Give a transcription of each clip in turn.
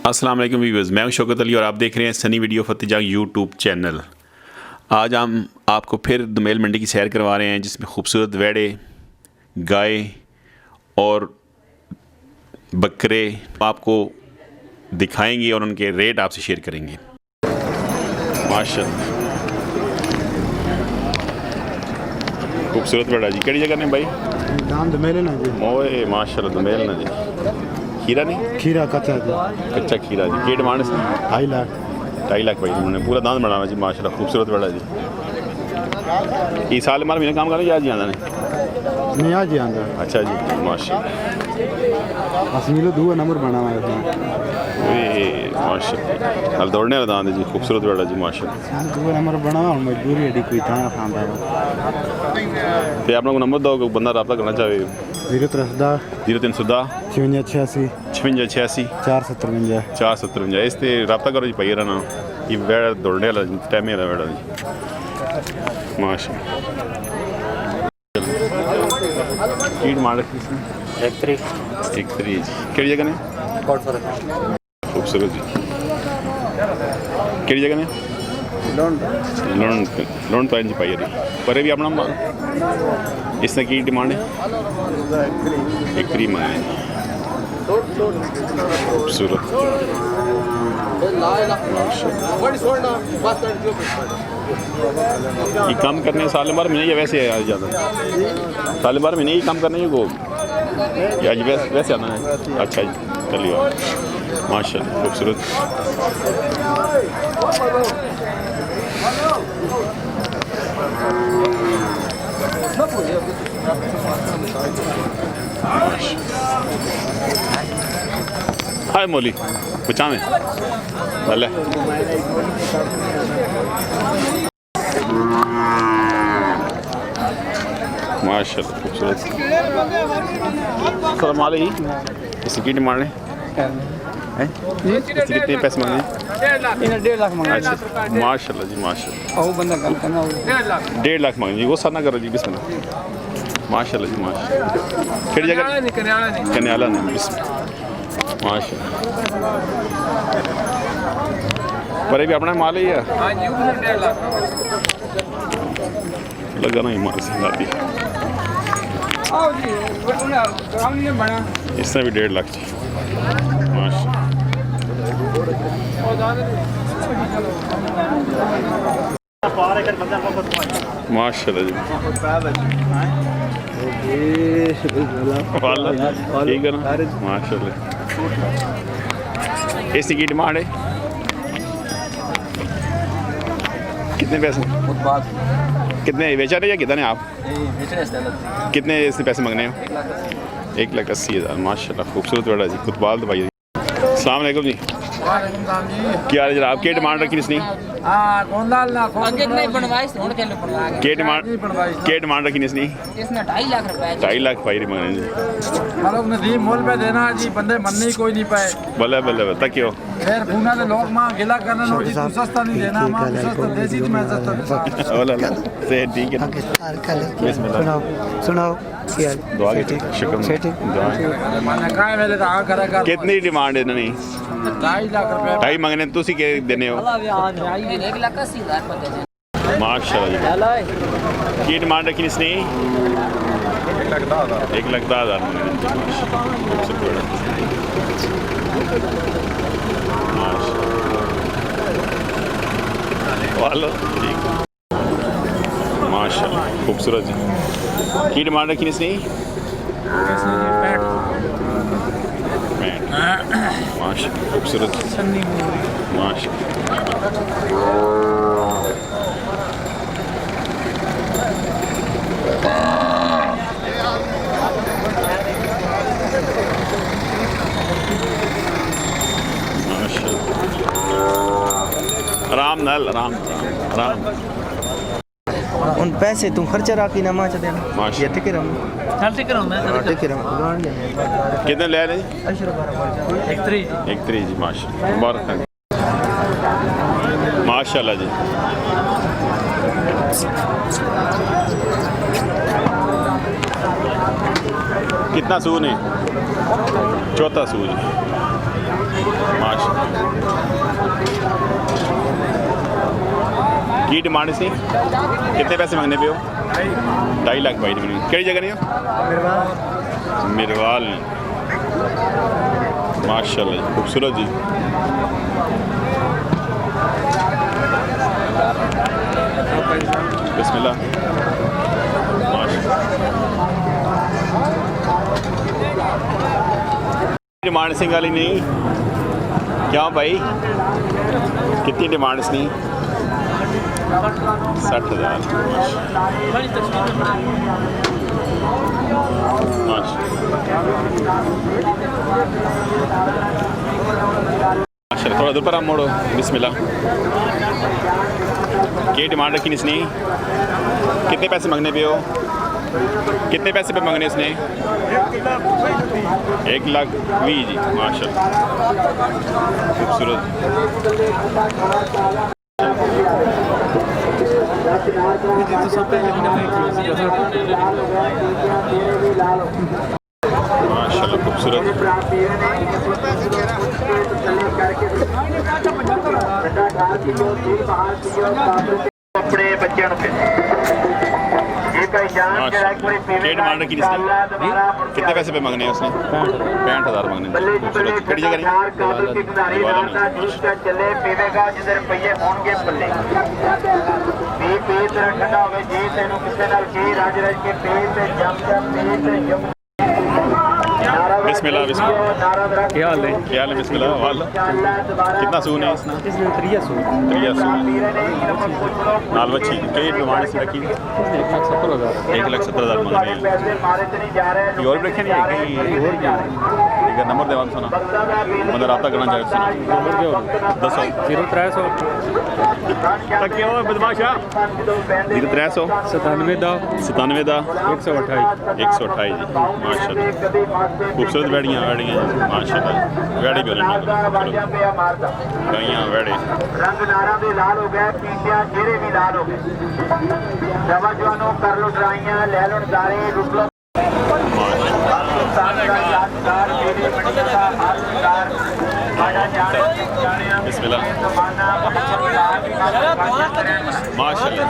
अस्सलाम वालेकुम व्यूअर्स, मैं हूं शौकत अली और आप देख रहे हैं Sunny video Fateh Jang YouTube channel. आज हम आपको फिर दुमेल मंडी की सैर करवा रहे हैं, जिसमें खूबसूरत वेड़े, गाय और बकरे आपको दिखाएंगे और उनके रेट आपसे शेयर करेंगे। माशाअल्लाह खूबसूरत वेड़ा जी, केड़ी जगह ने भाई? नाम दुमेल ना जी। मोए माशाअल्लाह दुमेल ना जी। खीरा नहीं? खीरा कच्चा जी। कच्चा खीरा जी। के डिमांड से? 2.5 लाख। 2.5 लाख भाई, उन्होंने पूरा दांत बनाना जी माशाल्लाह, खूबसूरत वेड़ा जी। ये साल मार महीने काम करना या जी आंदा ने? नहीं आज ही आंदा। अच्छा जी माशाल्लाह। असमीलो दूआ नंबर बना हुआ है। ओए माशाल्लाह, हल दौड़ने वाला दांत है जी, खूबसूरत वेड़ा जी माशाल्लाह। दूआ नंबर बना हुआ, मजबूरी है कोई था खांदा है। ते अपना को नंबर दो, कोई बंदा रब्ता करना चाहे। 0310 0310 5686 5686 457 457। इस ते रब्ता करो जी भाई ना। ये वेड़ा दौड़ने वाला टाइम वाला वेड़ा जी माशाल्लाह। की डिमांड रखी इसने? 1 तारीख 1 तारीख जी। केड़ी जगह ने? खूबसूरत जी। केड़ी जगह ने? लोन तो जी पाई पर भी अपना इसने की डिमांड है? 1 तारीख मांगे खूबसूरत। ये काम करने साल भर में नहीं या वैसे है ज़्यादा? साल भर में नहीं काम करने को या जी वैसे आना है? अच्छा जी चलिए माशाल्लाह खूबसूरत। हाय मोली कुछ में भले माशाल्लाह खूबसूरत। सलाम वालेकुम। इसकी की डिमांड है? इसके कितने पैसे मांगे? 1.5 लाख मांगा। अच्छा माशाल्लाह जी माशाल्लाह। ओ बंदा गल करना 1.5 लाख मांगे जी, वो सर ना करो जी बिस्मिल्लाह। माशाल्लाह जी माशाल्लाह। केड़ी जगह? कन्याला ने बिस्मिल्लाह माशाल्लाह। पर भी अपना माल ही है लगा ना, माल से लाती इसने भी 1.5 लाख जी माशाल्लाह जी। ठीक है ना माशाल्लाह। इसकी की डिमांड है? कितने पैसे? कितने बेचा रहे या कितने आप? कितने इसने पैसे मांगने हैं? 1,80,000 माशाल्लाह खूबसूरत वेड़ा जी, खुतबाल तो भाई। अस्सलाम वालेकुम जी। क्या है जनाब, क्या डिमांड रखी इसने? क्या डिमांड रखी इसने? 2.5 लाख भाई मांगने जी। नदीम मोल पे देना जी, बंदे मनने ही कोई नहीं पाए। बल्ले बल्ले बल्ले तक क्यों फिर पूना के लोग मां गिला करना नो जी, तू सस्ता नहीं देना, मां सस्ता देसी तो मैं सस्ता दूंगा। ओला से ठीक है बिस्मिल्लाह। सुनाओ क्या दुआ की शुक्र दुआ। मैंने कहा मेरे तो आ करा कर। कितनी डिमांड है इन्होंने? 2.5 लाख रुपए 2.5 मांगने, तुसी के देने हो? 1,80,000 माशाल्लाह जी। की डिमांड रखी इसने? 1,10,000 माशाल्लाह खूबसूरत जी। की डिमांड रखी इसने? माशाल्लाह खूबसूरत माशाल्लाह। आराम नल आराम आराम। उन पैसे तुम खर्चा राखी ना माचा देना माशा ये टिके रहो टिके रहो कितने ले रहे? 1 तारीख 1 तारीख जी माशाल्लाह मुबारक माशाल्लाह जी। कितना सून है? चौथा सून माशा की डिमांड सी कितने पैसे मंगने पे हो 2.5 लाख भाई ने केड़ी जगह नहीं हो मिरवाल माशाल्लाह जी खूबसूरत जी बिस्मिल्लाह डिमांड सिंह वाली नहीं क्या भाई कितनी डिमांड्स नहीं 60,000 थोड़ा दूर पर आप मोड़ो बिस्मिल्लाह क्या डिमांड रखी इसने कितने पैसे मांगने पे हो कितने पैसे पे मांगने इसने 1,20,000 जी माशाल्लाह खूबसूरत माशाल्लाह खूबसूरत अपने बच्चों डिमांड रखी इसने कितने पैसे पे मांगने हैं उसने 65,000 मांगने खूबसूरत केड़ी जगह चले पीवेगा जिधर रुपये होंगे पल्ले ठंडा हो जी तेन किसी राज रज के पेट जम जम बिस्मिल्लाह बिस्मिल्लाह क्या हाल है बिस्मिल्लाह वाला कितना सून है इसना 300 सून नाल बच्ची के डिमांड से रखी 1,70,000 मांग रहे हैं और भी रखे नहीं है ठीक है नंबर देवा सुना मतलब रब्ता करना चाहिए सुना नंबर दे 0300 क्या हो बदमाशा 0300 97 दा 128 जी माशाल्लाह खूबसूरत वेड़ियाँ माशाल्लाह वेड़े भी होने गाइयाँ वेड़े रंग नारा भी लाल हो गए पीटिया चेहरे भी लाल हो गए जवानों कर लो ड्राइयाँ ले लो दारे रुक लो बिस्मिल्लाह माशाल्लाह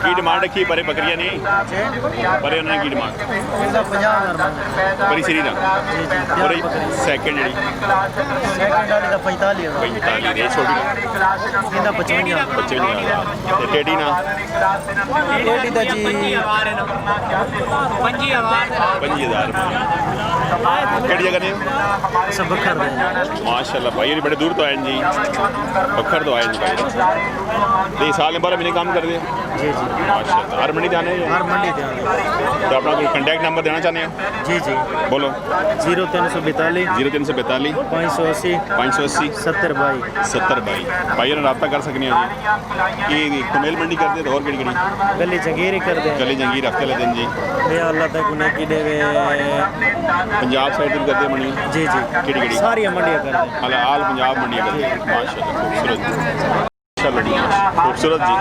की डिमांड रखी परे बकरियां नहीं परे उन्होंने की डिमांड परी श्री ना और सेकंड जी 45 ये छोटी 55 टेडी ना जी 5,000 केड़ी जगह नहीं सब बखर माशाल्लाह भाई ये बड़े दूर तो आए जी बखर तो आए जी भाई तो साल में 12 महीने काम कर दिए जी जी माशाल्लाह हर मंडी जाने हर मंडी ध्यान तो अपना कोई कॉन्टैक्ट नंबर देना चाहते हैं जी जी बोलो 0342 580 580 70 भाई भाई ने रब्ता कर सकने हैं जी कि कमेल मंडी करते तो और केड़ी गली जंगीर कर दे गली जंगीर हफ्ते लेते हैं जी ये अल्लाह तक उन्हें की देवे पंजाब साइड भी करते मंडी जी जी केड़ी सारी मंडियां कर दे आल पंजाब मंडियां करते माशाल्लाह खूबसूरत जी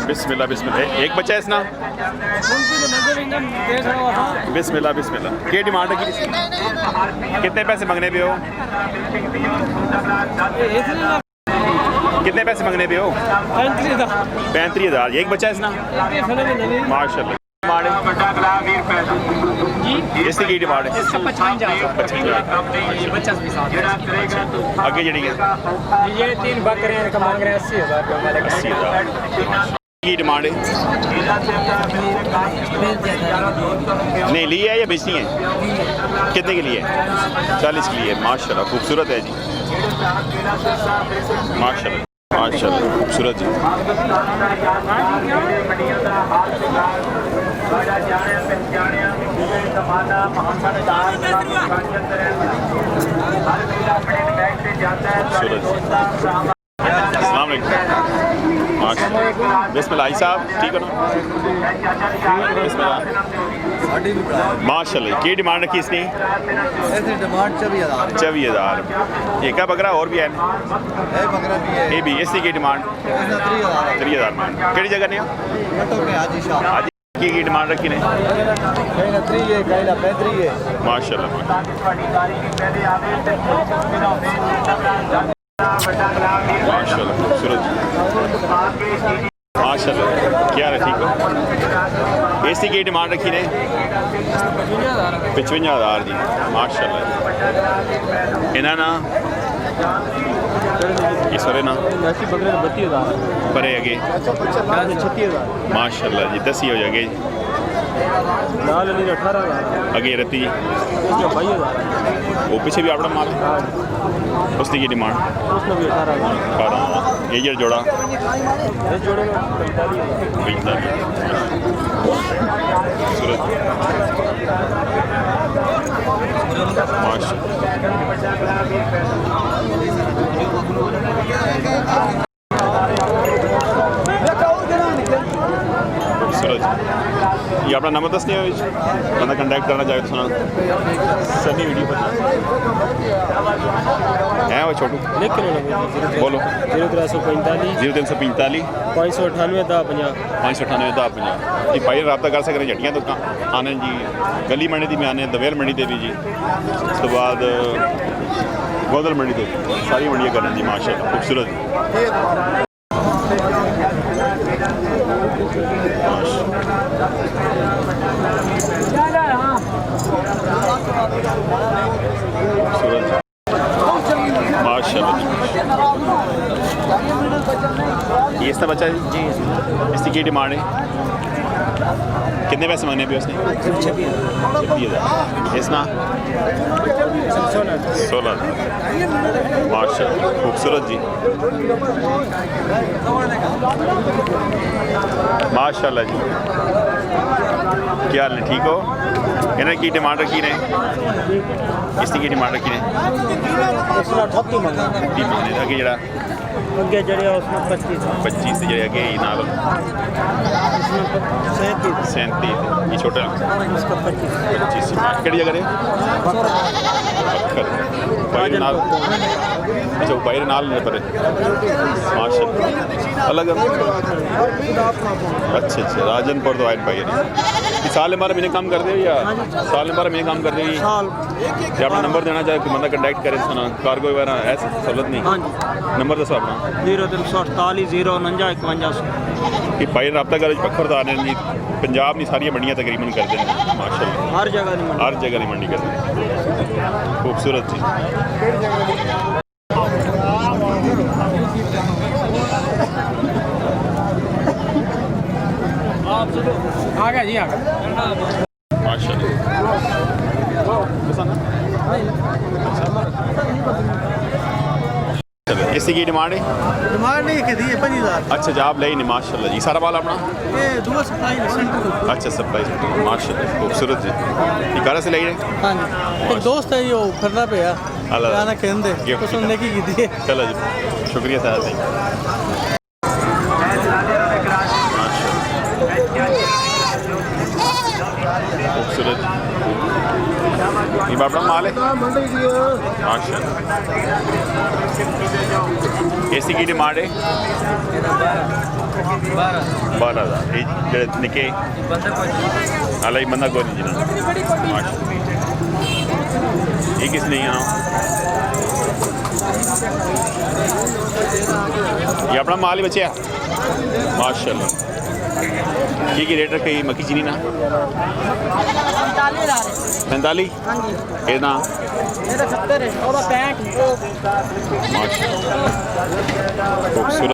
बिस्मिल्लाह बिस्मिल्लाह एक बच्चा है इसना बिस्मिल्लाह बिस्मिल्लाह क्या डिमांड है कितने पैसे मांगने पे हो कितने पैसे मांगने पे हो 35,000 एक बच्चा है इसना माशाल्लाह इसकी की डिमांड है 55,000 आगे जड़ी है ये 3 बकरे का मांग रहे हैं 80,000 की डिमांड है नहीं ली है या बेचनी है कितने के लिए 40 के लिए माशाल्लाह खूबसूरत है जी माशाल्लाह माशाल्लाह खूबसूरत जी अस्सलाम वालेकुम बिस्मिल्लाह भाई साहब ठीक हो ना बिस्मिल्लाह माशाल्लाह की डिमांड रखी इसने डिमांड 24,000 ये क्या बकरा और भी है ये भी इसकी की डिमांड 3,000 केड़ी जगह ने की डिमांड रखी ने कहना 3 है कहना 35 है माशाल्लाह माशाल्लाह खूबसूरत माशाल्लाह क्या है ठीक है एसी की डिमांड रखी ने 55,000 दी माशाल्लाह इन्हां ना ये सारे ना बकरे 32,000 परे अगे 36,000 माशाल्लाह जी 10 ही हो जाएंगे लाल अली 18,000 अगे रती उसका 22,000 वो पीछे भी अपना माल उसकी की डिमांड उसमें भी 18,000 ये जोड़ा ये जोड़े में 45,000 ये अपना नंबर दस नहीं बंदा कंटैक्ट करना चाहे तो सुना सनी वीडियो पर है वो छोटू लिख के बोलो 0345 0345 598 1050 598 1050 जी भाई रब्ता कर सकते झटियाँ तो आने जी गली मंडी दी में आने दवेल मंडी दे भी जी उस तो बाद गोदल मंडी दे सारी मंडियाँ करने जी माशाल्लाह खूबसूरत माशाल्लाह ये इसका बच्चा जी इसकी की डिमांड है कितने पैसे मांगने पे उसने 26,000 इसना 16 माशाल्लाह खूबसूरत जी माशाल्लाह जी क्या हाल है ठीक हो इन्हें की डिमांड रखी ने इसकी की डिमांड रखी ने 38 मांगने आगे जरा अगे जड़े उसमें 25 जड़े आगे नाल 37 ये छोटा उसका 25 कड़ी जगह भाई नाल अच्छा भाई नाल ने पर माशाल्लाह अलग अच्छा अच्छा राजनपुर तो आयन भाई ने साल बार मैंने काम कर दे या साल बार मैंने काम कर दे या अपना नंबर देना चाहे कोई बंदा कंटैक्ट करे सुना कार कोई बार ऐसा सहूलत नहीं नंबर दसो अपना 0348 049 51 कि भाई रब्ता कर पखरदार ने जी पंजाब की सारिया मंडियां तकरीबन करते हैं माशाल्लाह हर जगह की मंडी करते हैं खूबसूरत चीज़ आ गया जी आ गया माशाल्लाह इसकी की डिमांड है डिमांड नहीं की दी 25,000 अच्छा जवाब ले नहीं माशाल्लाह जी सारा बाल अपना ये दूसरा सप्लाई सेंटर अच्छा सप्लाई माशाल्लाह खूबसूरत जी ये घर से ले रहे हां जी एक दोस्त है यो फिरना पे है अल्लाह गाना कहंदे गिफ्ट तो सुनने की दी है चलो जी शुक्रिया साहब जी खूबसूरत ये बापड़ा माल है माशाल्लाह एसी की डिमांड है 12,000 ये निके अल्लाह बंदा कोई नहीं जी ये किस नहीं है ये अपना माल ही बचे माशाल्लाह की रेट रखे मक्की चीनी ना 45 ये ना 70 है और 65 माशाल्लाह खूबसूरत